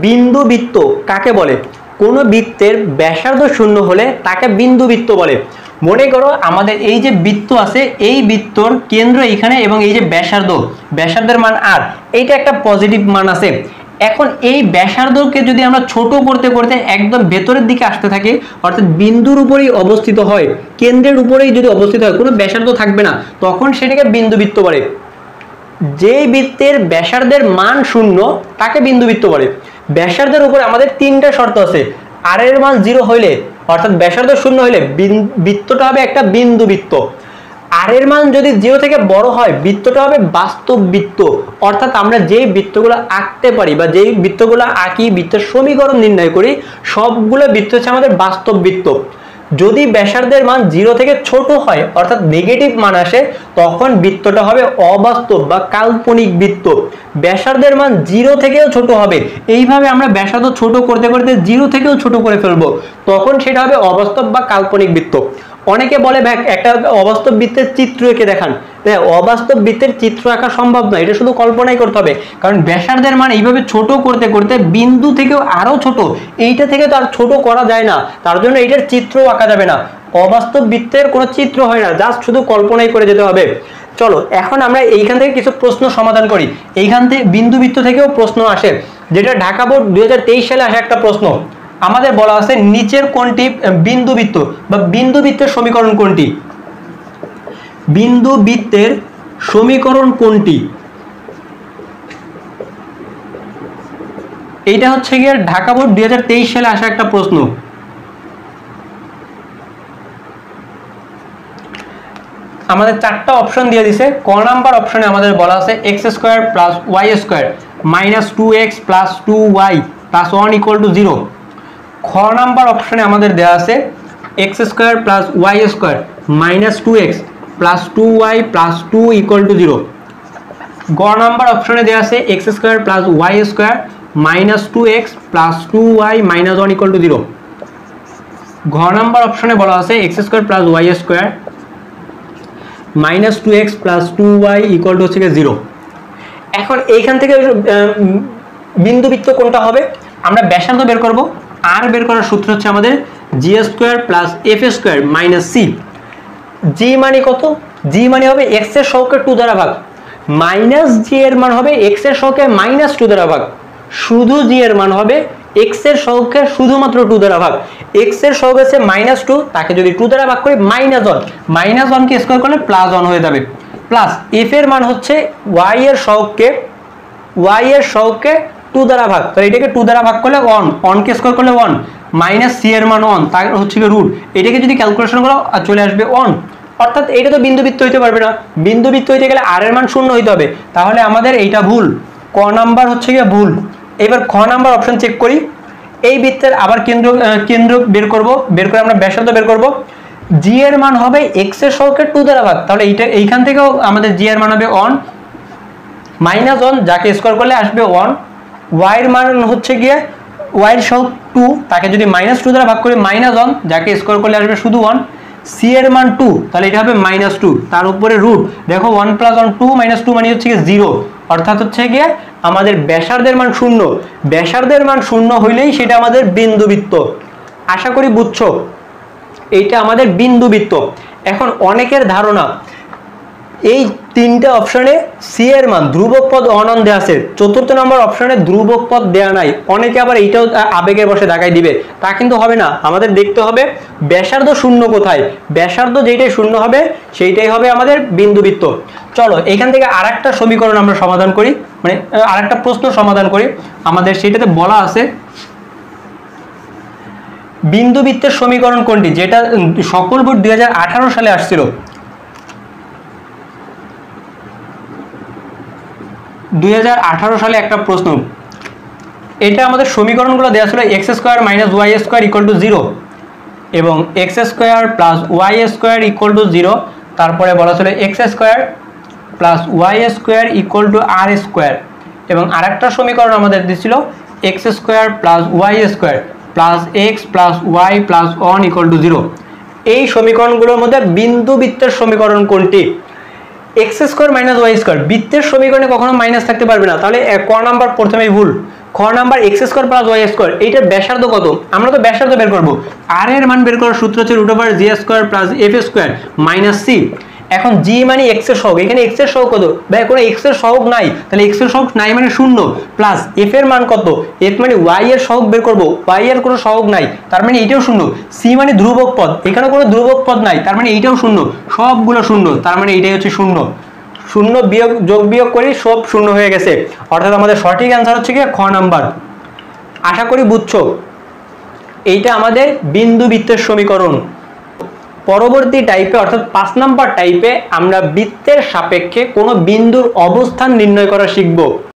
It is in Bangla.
বিন্দু বৃত্ত কাকে বলে? কোনো বৃত্তের ব্যাসার্ধ শূন্য হলে তাকে বিন্দু বৃত্ত বলে। মনে করো আমাদের এই যে বৃত্ত আছে, এই বৃত্তর কেন্দ্র এখানে এবং এই যে ব্যাসার্ধের মান আর, এইটা একটা পজিটিভ মান আছে। এখন এই ব্যাসার্ধকে যদি আমরা ছোট করতে করতে একদম ভেতরের দিকে আসতে থাকি, অর্থাৎ বিন্দুর উপরেই অবস্থিত হয়, কেন্দ্রের উপরেই যদি অবস্থিত হয়, কোনো ব্যাসার্ধ থাকবে না, তখন সেটাকে বিন্দুবৃত্ত বলে। যেই বৃত্তের ব্যাসার্ধের মান শূন্য তাকে বিন্দুবৃত্ত বলে। ব্যাসার্ধের উপরে আমাদের তিনটা শর্ত আছে। আর এর মান 0 হইলে, অর্থাৎ ব্যাসার্ধ শূন্য হইলে বৃত্তটা হবে একটা বিন্দুবৃত্ত। আর এর মান যদি 0 থেকে বড় হয়, বৃত্তটা হবে বাস্তব বৃত্ত। অর্থাৎ আমরা যেই বৃত্তগুলো আঁকতে পারি বা যেই বৃত্তগুলো আঁকি, বৃত্তের সমীকরণ নির্ণয় করি, সবগুলো বৃত্ত হচ্ছে আমাদের বাস্তব বৃত্ত। যদি ব্যাসার্ধের মান 0 থেকে ছোট হয়, অর্থাৎ নেগেটিভ মান আসে, তখন বৃত্তটা হবে অবাস্তব বা কাল্পনিক বৃত্ত। ব্যাসার্ধের মান 0 থেকেও ছোট হবে, এইভাবে আমরা ব্যাসার্ধ ছোট করতে করতে 0 থেকেও ছোট করে ফেলবো, তখন সেটা হবে অবাস্তব বা কাল্পনিক বৃত্ত। অনেকে বলে ভাই একটা অবাস্তব বৃত্তের চিত্র এঁকে দেখান। অবাস্তব বৃত্তের চিত্র আঁকা সম্ভব নয়, এটা শুধু কল্পনাই করতে হবে, কারণ ব্যাসার্ধের মান এইভাবে ছোট করতে করতে বিন্দু থেকেও আরো ছোট, এইটা থেকে তো আর ছোট করা যায় না, তার জন্য এইটার চিত্র আঁকা যাবে না। অবাস্তব বৃত্তের কোনো চিত্র হয় না, জাস্ট শুধু কল্পনাই করে যেতে হবে। চলো এখন আমরা এইখান থেকে কিছু প্রশ্ন সমাধান করি। এইখান থেকে বিন্দুবৃত্ত থেকেও প্রশ্ন আসে, যেটা ঢাকা বোর্ড 2023 সালে আসা একটা প্রশ্ন। আমাদের বলা আছে নিচের কোনটি বিন্দুবৃত্ত বা বিন্দুবৃত্তের সমীকরণ কোনটি? বিন্দুবৃত্তের সমীকরণ কোনটি? এইটা হচ্ছে গিয়ে ঢাকা বোর্ড 2023 সালে আসা একটা প্রশ্ন। আমাদের চারটা অপশন দিয়ে দিছে। ক নাম্বার অপশনে আমাদের বলা আছে x² + y² - 2x + 2y + 1 = 0। খ নাম্বার অপশনে আমাদের দেওয়া আছে x² + y² - 2x + 2y + 2 = 0। গ নাম্বার অপশনে দেওয়া আছে x² + y² - 2x + 2y - 1 = 0। ঘ নাম্বার অপশনে বলা আছে x² + y² - 2x + 2y = 0। এখন এইখান থেকে বিন্দুবৃত্ত কোনটা হবে? আমরা ব্যাসার্ধ বের করব। আর বের করার সূত্র হচ্ছে আমাদের g² + f² - c। g মানে কত? g মানে হবে x এর সহগকে 2 দ্বারা ভাগ, মাইনাস g এর মান হবে x এর সহগকে -2 দ্বারা ভাগ, শুধু g এর মান হবে x এর সহগকে শুধুমাত্র 2 দ্বারা ভাগ। x এর সহগ আছে -2, তাকে যদি 2 দ্বারা ভাগ করি -1, -1 কে স্কয়ার করলে +1 হয়ে যাবে। প্লাস f এর মান হচ্ছে y এর সহগকে 2 দ্বারা ভাগ, তো এটাকে 2 দ্বারা ভাগ করলে 1 কে স্কয়ার করলে 1, মাইনাস c এর মান 1, তার হচ্ছে রুট, এটাকে যদি ক্যালকুলেশন করো চলে আসবে 1। অর্থাৎ এটা তো বিন্দুবৃত্ত হইতে পারবে না, বিন্দুবৃত্ত হইতে গেলে আর এর মান 0 হইতে হবে, তাহলে আমাদের এইটা ভুল। ক নাম্বার হচ্ছে গিয়ে ভুল। এবার খ নাম্বার অপশন চেক করি। এই বৃত্তের আবার কেন্দ্র বের করব, বের করে আমরা ব্যাসার্ধ বের করব। g এর মান হবে x এর সহগকে 2 দ্বারা ভাগ, তাহলে এইখান থেকেও আমাদের g এর মান হবে 1, -1 যাকে স্কয়ার করলে আসবে 1। y এর মান হচ্ছে গিয়ে y এর সহগ 2, তাকে যদি -2 দ্বারা ভাগ করি -1 যাকে স্কয়ার করলে আসবে শুধু 1। c এর মান 2, তাহলে এটা হবে -2, তার উপরে রুট, দেখো 1 + 1 2 - 2 মানে হচ্ছে 0, অর্থাৎ হচ্ছে গিয়ে আমাদের ব্যাসার্ধের মান 0। ব্যাসার্ধের মান 0 হইলেই সেটা আমাদের বিন্দুবৃত্ত। আশা করি বুঝছো, এইটা আমাদের বিন্দুবৃত্ত। এখন অনেকের ধারণা এই তিনটা অপশনে সি এর মান ধ্রুবক পদ অনন দেয়া আছে, চতুর্থ নম্বর অপশনে ধ্রুবক পদ দেয়া নাই। অনেকে আবার এইটাও আবেগে বসে দেখাই দিবে, তা কিন্তু হবে না। আমাদের দেখতে হবে ব্যাসার্ধ শূন্য কোথায়, ব্যাসার্ধ যেইটাই শূন্য হবে সেইটাই হবে আমাদের বিন্দুবৃত্ত। চলো এখান থেকে আরেকটা সমীকরণ আমরা সমাধান করি, মানে আরেকটা প্রশ্ন সমাধান করি। আমাদের সেটাতে বলা আছে বিন্দুবৃত্তের সমীকরণ কোনটি, যেটা সকল বোর্ড 2018 সালে আসছিল। 2018 সালে একটা প্রশ্ন, এটা আমাদের সমীকরণগুলো দেওয়া ছিল x² - y² = 0 এবং x² + y² = 0, তারপরে বলা ছিল x² + y² = r² এবং আরেকটা সমীকরণ আমাদের দিছিল x² + y² + x + y + 1 = 0। এই সমীকরণগুলোর মধ্যে বিন্দুবৃত্তের সমীকরণ কোনটি? x² - y², বৃত্তের সমীকরণে কখনো মাইনাস থাকতে পারবে না, তাহলে ক নাম্বার প্রথমেই ভুল। খ খ number x square plus y square, এইটার ব্যাসার্ধ কত? আমরা তো ব্যাসার্ধ বের করবো। আর এর মান বের করার সূত্র হচ্ছে root over G square plus F square minus C. এখন জি মানে এক্স এর সহগ, এখানে এক্স এর সহগ কত ভাই? কোনো এক্স এর সহগ নাই, তাহলে এক্স এর সহগ নাই মানে শূন্য, প্লাস এফ এর মান কত? এফ মানে ওয়াই এর সহগ বের করবো, ওয়াই এর কোনো সহগ নাই, তার মানে এইটাও শূন্য। সি মানে ধ্রুবক পদ, এখানে কোনো ধ্রুবক পদ নাই, তার মানে এইটাও শূন্য, সবগুলো শূন্য, তার মানে এইটাই হচ্ছে শূন্য। শূন্য বিয়োগ যোগ বিয়োগ করি, সব শূন্য হয়ে গেছে, অর্থাৎ আমাদের সঠিক অ্যান্সার হচ্ছে কি খ নাম্বার। আশা করি বুঝছো, এইটা আমাদের বিন্দু বৃত্তের সমীকরণ। পরবর্তী টাইপে অর্থাৎ 5 নাম্বার টাইপে আমরা বৃত্তের সাপেক্ষে কোনো বিন্দুর অবস্থান নির্ণয় করা শিখব।